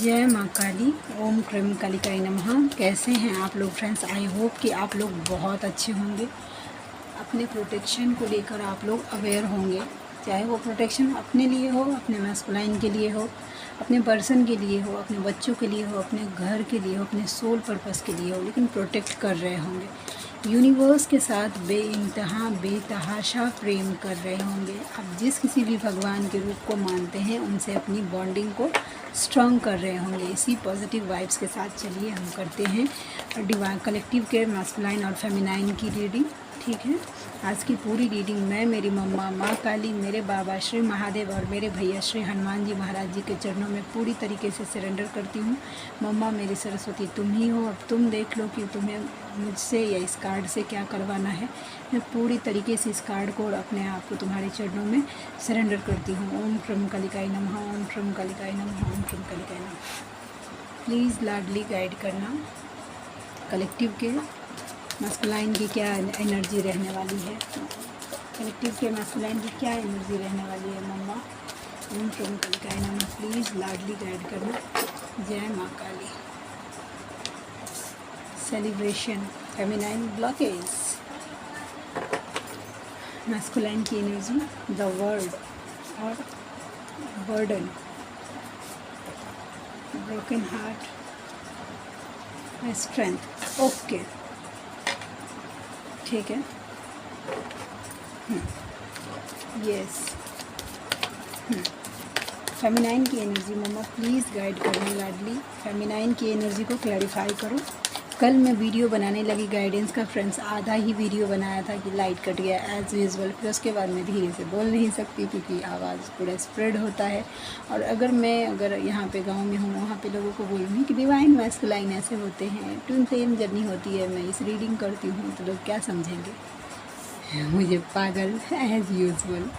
जय माँ काली। ओम क्रीम कालिकाय नमः। कैसे हैं आप लोग फ्रेंड्स? आई होप कि आप लोग बहुत अच्छे होंगे। अपने प्रोटेक्शन को लेकर आप लोग अवेयर होंगे, चाहे वो प्रोटेक्शन अपने लिए हो, अपने मैस्कुलाइन के लिए हो, अपने पर्सन के लिए हो, अपने बच्चों के लिए हो, अपने घर के लिए हो, अपने सोल पर्पस के लिए हो, लेकिन प्रोटेक्ट कर रहे होंगे। यूनिवर्स के साथ बेइंतहा बेतहाशा प्रेम कर रहे होंगे। आप जिस किसी भी भगवान के रूप को मानते हैं उनसे अपनी बॉन्डिंग को स्ट्रॉन्ग कर रहे होंगे। इसी पॉजिटिव वाइब्स के साथ चलिए हम करते हैं डिवाइन कलेक्टिव के मैस्कुलाइन और फेमिनाइन की रीडिंग। ठीक है, आज की पूरी रीडिंग मैं, मेरी मम्मा माँ काली, मेरे बाबा श्री महादेव और मेरे भैया श्री हनुमान जी महाराज जी के चरणों में पूरी तरीके से सरेंडर करती हूँ। मम्मा मेरी सरस्वती तुम ही हो, अब तुम देख लो कि तुम्हें मुझसे या इस कार्ड से क्या करवाना है। मैं पूरी तरीके से इस कार्ड को और अपने आप को तुम्हारे चरणों में सरेंडर करती हूँ। ओम क्रीम कालिकाय नमः, ओम क्रीम कालिकाय नमः, ओम क्रीम कालिकाय नमः। प्लीज़ लाडली गाइड करना कलेक्टिव के मैस्कुलाइन की क्या एनर्जी रहने वाली है। कलेक्टिव के मैस्कुलाइन की क्या एनर्जी रहने वाली है मम्मा। ओम क्रीम कालिकाय नमः। प्लीज़ लाडली गाइड करना। जय माँ काली। सेलिब्रेशन, फेमिनाइन ब्लॉकेज, मैस्कुलाइन की एनर्जी, द वर्ड और burden, broken heart, strength. Okay, ठीक है। यस, फेमिनाइन की एनर्जी मम्मा प्लीज़ गाइड करो लाडली। फेमिनाइन की एनर्जी को क्लैरिफाई करो। कल मैं वीडियो बनाने लगी गाइडेंस का फ्रेंड्स, आधा ही वीडियो बनाया था कि लाइट कट गया एज़ यूजुअल। फिर उसके बाद मैं धीरे से बोल नहीं सकती क्योंकि आवाज़ पूरा स्प्रेड होता है। और अगर यहाँ पे गांव में हूँ वहाँ पे लोगों को बोलूँगी कि डिवाइन मैस्कुलाइन ऐसे होते हैं, ट्विन फ्लेम जर्नी होती है, मैं इस रीडिंग करती हूँ, तो लोग क्या समझेंगे? मुझे पागल as usual.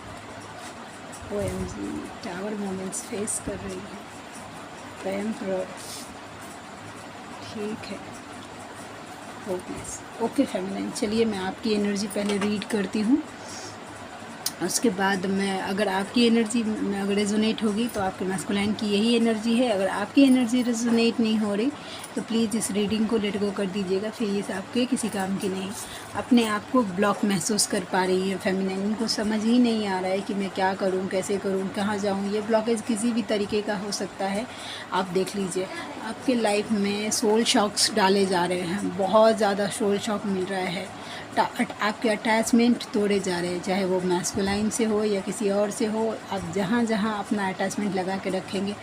OMG, tower moments face कर रही है। एम्परर, ठीक है। होपलेस। ओके फेमिनाइन, चलिए मैं आपकी एनर्जी पहले रीड करती हूँ, उसके बाद मैं अगर आपकी एनर्जी में अगर रेजोनेट होगी तो आपके मैस्कुलाइन की यही एनर्जी है। अगर आपकी एनर्जी रेजोनेट नहीं हो रही तो प्लीज़ इस रीडिंग को लेट गो कर दीजिएगा, फिर ये आपके किसी काम की नहीं। अपने आप को ब्लॉक महसूस कर पा रही है फेमिनाइन, इनको समझ ही नहीं आ रहा है कि मैं क्या करूं, कैसे करूं, कहाँ जाऊं। ये ब्लॉकेज किसी भी तरीके का हो सकता है। आप देख लीजिए आपके लाइफ में सोल शॉक्स डाले जा रहे हैं, बहुत ज़्यादा सोल शॉक मिल रहा है। आपके अटैचमेंट तोड़े जा रहे हैं, चाहे वो मैस्कुलाइन से हो या किसी और से हो। आप जहाँ जहाँ अपना अटैचमेंट लगा के रखेंगे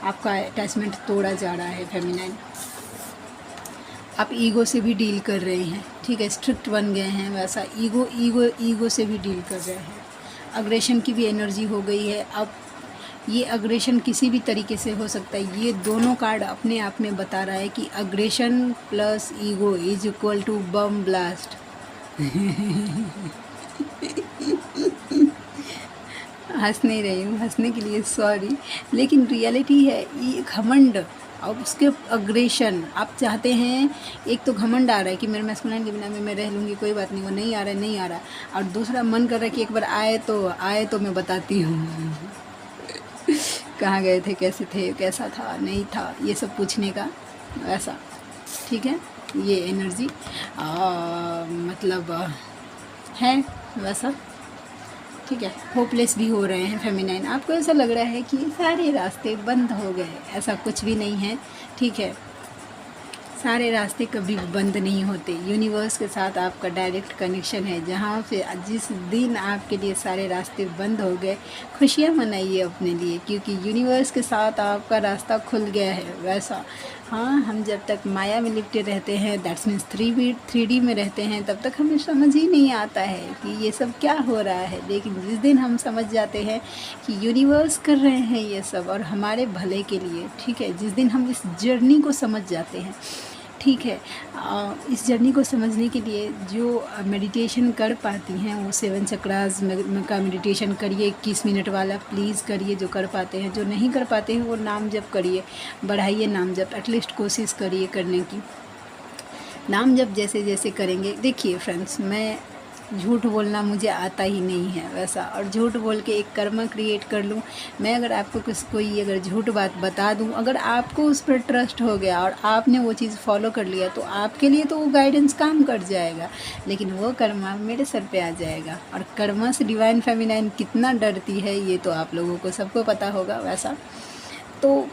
आपका अटैचमेंट तोड़ा जा रहा है फेमिनाइन। आप ईगो से भी डील कर रहे हैं, ठीक है, स्ट्रिक्ट बन गए हैं, वैसा ईगो से भी डील कर रहे हैं। अग्रेशन की भी एनर्जी हो गई है। अब ये अग्रेशन किसी भी तरीके से हो सकता है। ये दोनों कार्ड अपने आप में बता रहा है कि aggression plus ego is equal to bomb blast. हंस नहीं रही हूँ, हंसने के लिए सॉरी, लेकिन रियलिटी है ये घमंड और उसके अग्रेशन। आप चाहते हैं, एक तो घमंड आ रहा है कि मेरे मैस्कुलाइन के बिना मैं रह लूँगी, कोई बात नहीं, वो नहीं आ रहा है, नहीं आ रहा, और दूसरा मन कर रहा है कि एक बार आए तो मैं बताती हूँ कहाँ गए थे, कैसे थे, कैसा था, नहीं था, ये सब पूछने का ऐसा। ठीक है, ये एनर्जी मतलब है वैसा। ठीक है, होपलेस भी हो रहे हैं फेमिनाइन। आपको ऐसा लग रहा है कि सारे रास्ते बंद हो गए, ऐसा कुछ भी नहीं है। ठीक है, सारे रास्ते कभी बंद नहीं होते। यूनिवर्स के साथ आपका डायरेक्ट कनेक्शन है, जहाँ पे जिस दिन आपके लिए सारे रास्ते बंद हो गए, खुशियाँ मनाइए अपने लिए, क्योंकि यूनिवर्स के साथ आपका रास्ता खुल गया है वैसा। हाँ, हम जब तक माया में लिपटे रहते हैं, दैट्स मीन्स 3D में रहते हैं, तब तक हमें समझ ही नहीं आता है कि ये सब क्या हो रहा है। लेकिन जिस दिन हम समझ जाते हैं कि यूनिवर्स कर रहे हैं ये सब और हमारे भले के लिए, ठीक है, जिस दिन हम इस जर्नी को समझ जाते हैं, ठीक है, इस जर्नी को समझने के लिए जो मेडिटेशन कर पाती हैं वो 7 चक्रास का मेडिटेशन करिए, 21 मिनट वाला प्लीज़ करिए जो कर पाते हैं। जो नहीं कर पाते हैं वो नाम जप करिए, बढ़ाइए नाम जप, एटलीस्ट कोशिश करिए करने की। नाम जप जैसे जैसे करेंगे, देखिए फ्रेंड्स, मैं झूठ बोलना मुझे आता ही नहीं है वैसा, और झूठ बोल के एक कर्मा क्रिएट कर लूँ। मैं अगर आपको कोई अगर झूठ बात बता दूँ, अगर आपको उस पर ट्रस्ट हो गया और आपने वो चीज़ फॉलो कर लिया, तो आपके लिए तो वो गाइडेंस काम कर जाएगा, लेकिन वो कर्मा मेरे सर पे आ जाएगा। और कर्मा से डिवाइन फेमिनाइन कितना डरती है ये तो आप लोगों को सबको पता होगा वैसा। तो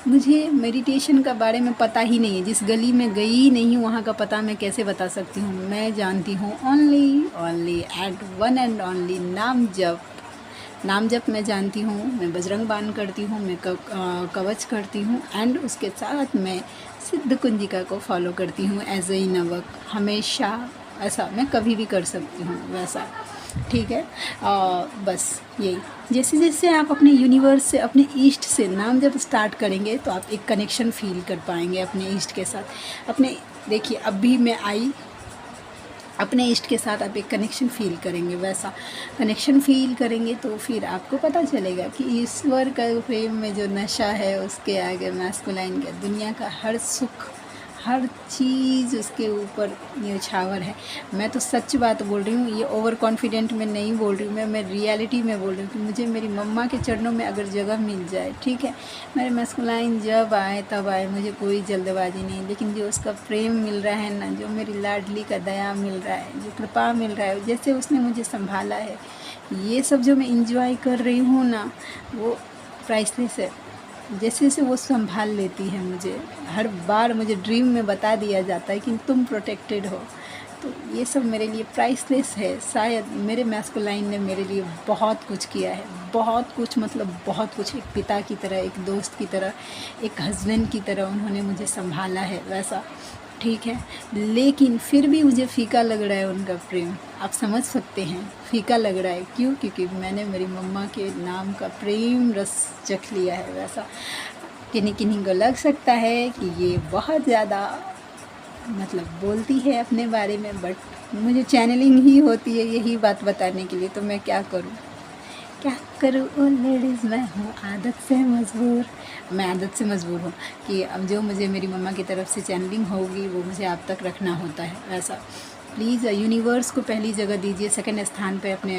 मुझे मेडिटेशन का बारे में पता ही नहीं है, जिस गली में गई नहीं वहाँ का पता मैं कैसे बता सकती हूँ। मैं जानती हूँ only at one and only नाम जप। नाम जप मैं जानती हूँ, मैं बजरंग बाण करती हूँ, मैं कवच करती हूँ, एंड उसके साथ मैं सिद्ध कुंजिका को फॉलो करती हूँ एज ए नवक। हमेशा ऐसा मैं कभी भी कर सकती हूँ वैसा, ठीक है। बस यही, जैसे जैसे आप अपने यूनिवर्स से, अपने ईस्ट से नाम जब स्टार्ट करेंगे तो आप एक कनेक्शन फील कर पाएंगे अपने ईस्ट के साथ। अपने देखिए अभी मैं आई, अपने ईस्ट के साथ आप एक कनेक्शन फील करेंगे, वैसा कनेक्शन फील करेंगे तो फिर आपको पता चलेगा कि ईश्वर का प्रेम में जो नशा है उसके आगे मैस्कुलाइन का दुनिया का हर सुख, हर चीज़ उसके ऊपर न्यौछावर है। मैं तो सच बात बोल रही हूँ, ये ओवर कॉन्फिडेंट में नहीं बोल रही हूँ, मैं रियलिटी में बोल रही हूँ कि मुझे मेरी मम्मा के चरणों में अगर जगह मिल जाए, ठीक है, मेरे मैस्कुलाइन जब आए तब आए, मुझे कोई जल्दबाजी नहीं, लेकिन जो उसका प्रेम मिल रहा है ना, जो मेरी लाडली का दया मिल रहा है, जो कृपा मिल रहा है, जैसे उसने मुझे संभाला है, ये सब जो मैं इंजॉय कर रही हूँ ना, वो प्राइसलेस है। जैसे जैसे वो संभाल लेती है मुझे, हर बार मुझे ड्रीम में बता दिया जाता है कि तुम प्रोटेक्टेड हो, तो ये सब मेरे लिए प्राइसलेस है। शायद मेरे मैस्कुलाइन ने मेरे लिए बहुत कुछ किया है, बहुत कुछ, मतलब बहुत कुछ। एक पिता की तरह, एक दोस्त की तरह, एक हस्बैंड की तरह उन्होंने मुझे संभाला है वैसा, ठीक है। लेकिन फिर भी मुझे फीका लग रहा है उनका प्रेम, आप समझ सकते हैं फीका लग रहा है क्यों? क्योंकि मैंने मेरी मम्मा के नाम का प्रेम रस चख लिया है वैसा। किन्हीं किन्हीं को लग सकता है कि ये बहुत ज़्यादा मतलब बोलती है अपने बारे में, बट मुझे चैनलिंग ही होती है यही बात बताने के लिए, तो मैं क्या करूँ ओ लेडीज़, मैं हूँ आदत से मजबूर। मैं आदत से मजबूर हूँ कि अब जो मुझे मेरी मम्मा की तरफ से चैनलिंग होगी वो मुझे आप तक रखना होता है वैसा। प्लीज़ यूनिवर्स को पहली जगह दीजिए, सेकंड स्थान पे अपने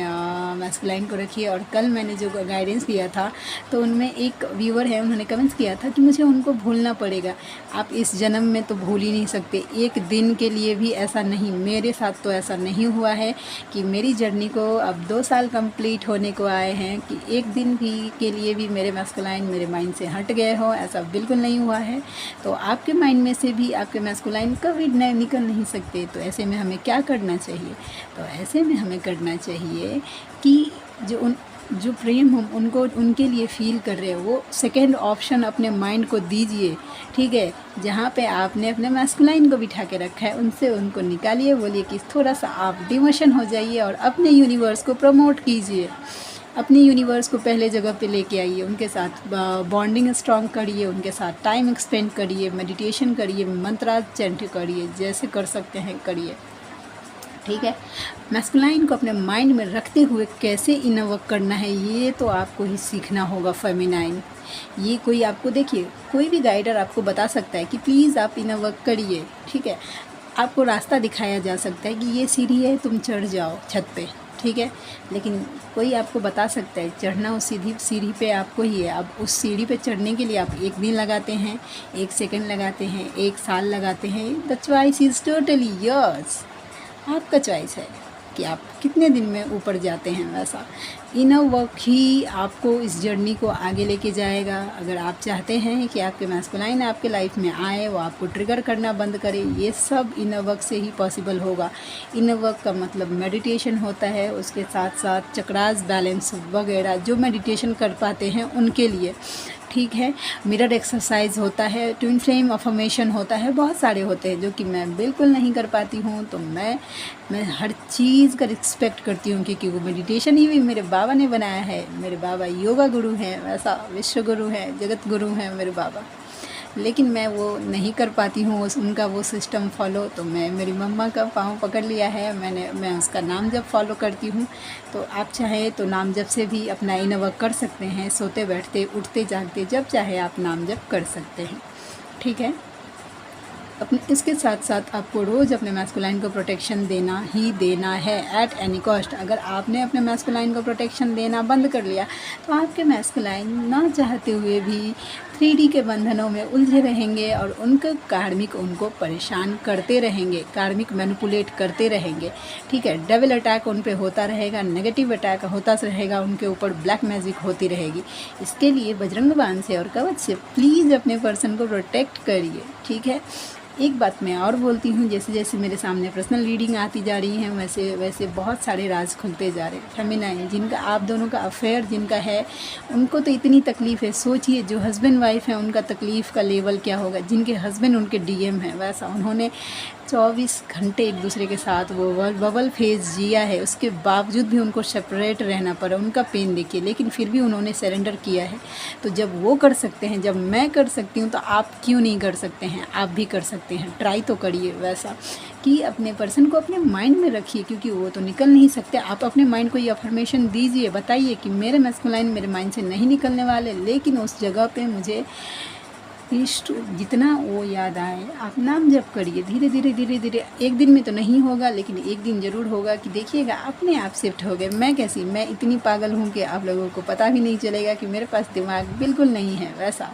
मैस्कुलाइन को रखिए। और कल मैंने जो गाइडेंस दिया था तो उनमें एक व्यूअर है, उन्होंने कमेंट्स किया था कि मुझे उनको भूलना पड़ेगा। आप इस जन्म में तो भूल ही नहीं सकते, एक दिन के लिए भी ऐसा नहीं। मेरे साथ तो ऐसा नहीं हुआ है कि मेरी जर्नी को अब 2 साल कंप्लीट होने को आए हैं कि एक दिन भी के लिए भी मेरे मैस्कुलाइन मेरे माइंड से हट गए हो, ऐसा बिल्कुल नहीं हुआ है। तो आपके माइंड में से भी आपके मैस्कुलाइन कभी निकल नहीं सकते। तो ऐसे में हमें क्या करना चाहिए? तो ऐसे में हमें करना चाहिए कि जो प्रेम हम उनको उनके लिए फ़ील कर रहे हो, वो सेकंड ऑप्शन अपने माइंड को दीजिए, ठीक है। जहाँ पे आपने अपने मैस्कुलाइन को बिठा के रखा है उनसे उनको निकालिए, बोलिए कि थोड़ा सा आप डिमोशन हो जाइए और अपने यूनिवर्स को प्रमोट कीजिए। अपनी यूनिवर्स को पहले जगह पे लेके आइए, उनके साथ बॉन्डिंग स्ट्रॉन्ग करिए, उनके साथ टाइम एक्सपेंड करिए, मेडिटेशन करिए, मंत्रा चैंट करिए, जैसे कर सकते हैं करिए, ठीक है। मैस्कुलाइन को अपने माइंड में रखते हुए कैसे इनवर्क करना है ये तो आपको ही सीखना होगा फेमिनाइन। ये कोई आपको, देखिए कोई भी गाइडर आपको बता सकता है कि प्लीज़ आप इनवर्क करिए, ठीक है। आपको रास्ता दिखाया जा सकता है कि ये सीढ़ी है, तुम चढ़ जाओ छत पे, ठीक है। लेकिन कोई आपको बता सकता है चढ़ना उस सीढ़ी पे आपको ही है। अब उस सीढ़ी पे चढ़ने के लिए आप 1 दिन लगाते हैं, 1 सेकंड लगाते हैं, 1 साल लगाते हैं, the choice is totally yours. आपका चॉइस है कि आप कितने दिन में ऊपर जाते हैं वैसा। इनर वर्क ही आपको इस जर्नी को आगे लेके जाएगा। अगर आप चाहते हैं कि आपके मैस्कुलाइन आपके लाइफ में आए, वो आपको ट्रिगर करना बंद करे, ये सब इनर वर्क से ही पॉसिबल होगा। इनर वर्क का मतलब मेडिटेशन होता है, उसके साथ साथ चक्रास बैलेंस वगैरह जो मेडिटेशन कर पाते हैं उनके लिए, ठीक है। मिरर एक्सरसाइज होता है, ट्विन फ्लेम अफर्मेशन होता है, बहुत सारे होते हैं जो कि मैं बिल्कुल नहीं कर पाती हूँ। तो मैं हर चीज़ का रिस्पेक्ट करती हूँ क्योंकि वो मेडिटेशन ही भी मेरे बाबा ने बनाया है। मेरे बाबा योगा गुरु हैं, वैसा विश्व गुरु हैं, जगत गुरु हैं मेरे बाबा। लेकिन मैं वो नहीं कर पाती हूँ उनका वो सिस्टम फॉलो। तो मैं मेरी मम्मा का पाँव पकड़ लिया है, मैं उसका नाम जब फॉलो करती हूँ। तो आप चाहें तो नाम जप से भी अपना इनर वर्क कर सकते हैं, सोते बैठते उठते जागते जब चाहे आप नाम जप कर सकते हैं, ठीक है। अपने इसके साथ साथ आपको रोज़ अपने मैस्कुलाइन को प्रोटेक्शन देना ही देना है एट एनी कॉस्ट। अगर आपने अपने मैस्कुलाइन को प्रोटेक्शन देना बंद कर लिया तो आपके मैस्कुलाइन ना चाहते हुए भी 3D के बंधनों में उलझे रहेंगे और उनके कार्मिक उनको परेशान करते रहेंगे, कार्मिक मैनिपुलेट करते रहेंगे। ठीक है, डबल अटैक उन पे होता रहेगा, नेगेटिव अटैक होता रहेगा उनके ऊपर, ब्लैक मैजिक होती रहेगी। इसके लिए बजरंग बाण से और कवच से प्लीज़ अपने पर्सन को प्रोटेक्ट करिए। ठीक है, एक बात मैं और बोलती हूँ, जैसे जैसे मेरे सामने पर्सनल रीडिंग आती जा रही है वैसे वैसे बहुत सारे राज खुलते जा रहे हैं। फेमिनाइन जिनका आप दोनों का अफेयर जिनका है उनको तो इतनी तकलीफ़ है, सोचिए जो हस्बैंड वाइफ है उनका तकलीफ़ का लेवल क्या होगा। जिनके हस्बैंड उनके डीएम है, वैसा उन्होंने 24 घंटे एक दूसरे के साथ वो बबल फेज जिया है, उसके बावजूद भी उनको सेपरेट रहना पड़ा। उनका पेन देखिए, लेकिन फिर भी उन्होंने सरेंडर किया है। तो जब वो कर सकते हैं, जब मैं कर सकती हूँ, तो आप क्यों नहीं कर सकते हैं? आप भी कर सकते हैं। ट्राई तो करिए वैसा कि अपने पर्सन को अपने माइंड में रखिए, क्योंकि वो तो निकल नहीं सकते। आप अपने माइंड को ये अफर्मेशन दीजिए, बताइए कि मेरे मैस्कुलाइन मेरे माइंड से नहीं निकलने वाले, लेकिन उस जगह पे मुझे जितना वो याद आए आप नाम जप करिए। धीरे धीरे धीरे धीरे, एक दिन में तो नहीं होगा लेकिन एक दिन ज़रूर होगा कि देखिएगा अपने आप शिफ्ट हो गए। मैं कैसी, मैं इतनी पागल हूँ कि आप लोगों को पता भी नहीं चलेगा कि मेरे पास दिमाग बिल्कुल नहीं है वैसा।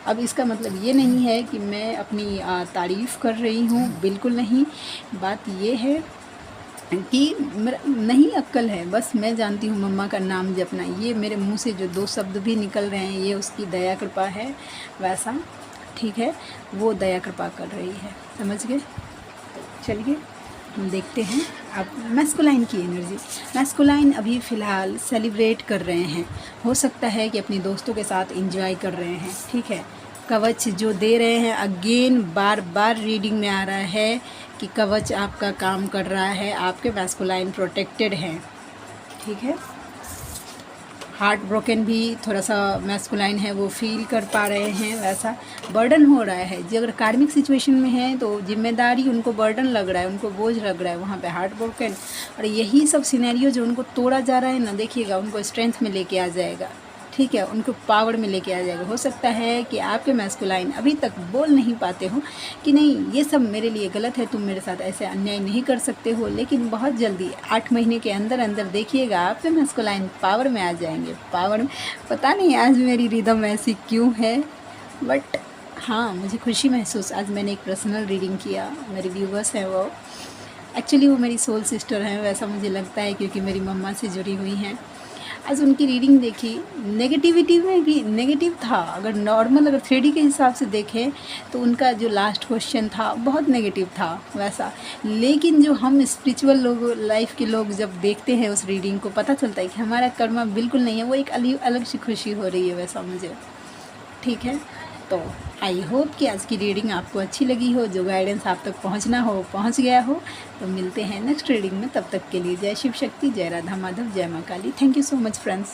अब इसका मतलब ये नहीं है कि मैं अपनी तारीफ़ कर रही हूँ, बिल्कुल नहीं। बात ये है कि मेरा नहीं अक्ल है, बस मैं जानती हूँ मम्मा का नाम जपना। ये मेरे मुंह से जो 2 शब्द भी निकल रहे हैं ये उसकी दया कृपा है वैसा। ठीक है, वो दया कृपा कर रही है, समझ गए। चलिए हम देखते हैं अब मैस्कुलाइन की एनर्जी। मैस्कुलाइन अभी फ़िलहाल सेलिब्रेट कर रहे हैं, हो सकता है कि अपने दोस्तों के साथ एंजॉय कर रहे हैं। ठीक है, कवच जो दे रहे हैं, अगेन बार बार रीडिंग में आ रहा है कि कवच आपका काम कर रहा है, आपके मैस्कुलाइन प्रोटेक्टेड हैं। ठीक है, हार्ट ब्रोकन भी थोड़ा सा मैस्कुलाइन है वो फील कर पा रहे हैं, वैसा बर्डन हो रहा है। जो अगर कार्मिक सिचुएशन में है तो जिम्मेदारी उनको बर्डन लग रहा है, उनको बोझ लग रहा है, वहाँ पे हार्ट ब्रोकन। और यही सब सिनेरियो जो उनको तोड़ा जा रहा है ना, देखिएगा उनको स्ट्रेंथ में लेके आ जाएगा। ठीक है, उनको पावर में लेके आ जाएगा। हो सकता है कि आपके मैस्कुलाइन अभी तक बोल नहीं पाते हो कि नहीं ये सब मेरे लिए गलत है, तुम मेरे साथ ऐसे अन्याय नहीं कर सकते हो, लेकिन बहुत जल्दी 8 महीने के अंदर अंदर देखिएगा आपके मैस्कुलाइन पावर में आ जाएंगे। पावर में, पता नहीं आज मेरी रिदम ऐसी क्यों है, बट हाँ मुझे खुशी महसूस। आज मैंने एक पर्सनल रीडिंग किया, मेरे व्यूवर्स हैं वो, एक्चुअली वो मेरी सोल सिस्टर हैं वैसा मुझे लगता है, क्योंकि मेरी मम्मा से जुड़ी हुई हैं। आज उनकी रीडिंग देखी, नेगेटिविटी में भी नेगेटिव था। अगर नॉर्मल अगर 3D के हिसाब से देखें तो उनका जो लास्ट क्वेश्चन था बहुत नेगेटिव था वैसा। लेकिन जो हम स्पिरिचुअल लोग, लाइफ के लोग जब देखते हैं उस रीडिंग को, पता चलता है कि हमारा कर्मा बिल्कुल नहीं है, वो एक अलग सी खुशी हो रही है वैसा मुझे। ठीक है, तो आई होप कि आज की रीडिंग आपको अच्छी लगी हो, जो गाइडेंस आप तक पहुंचना हो पहुंच गया हो। तो मिलते हैं नेक्स्ट रीडिंग में, तब तक के लिए जय शिव शक्ति, जय राधा माधव, जय माँ Kali. Thank you so much friends.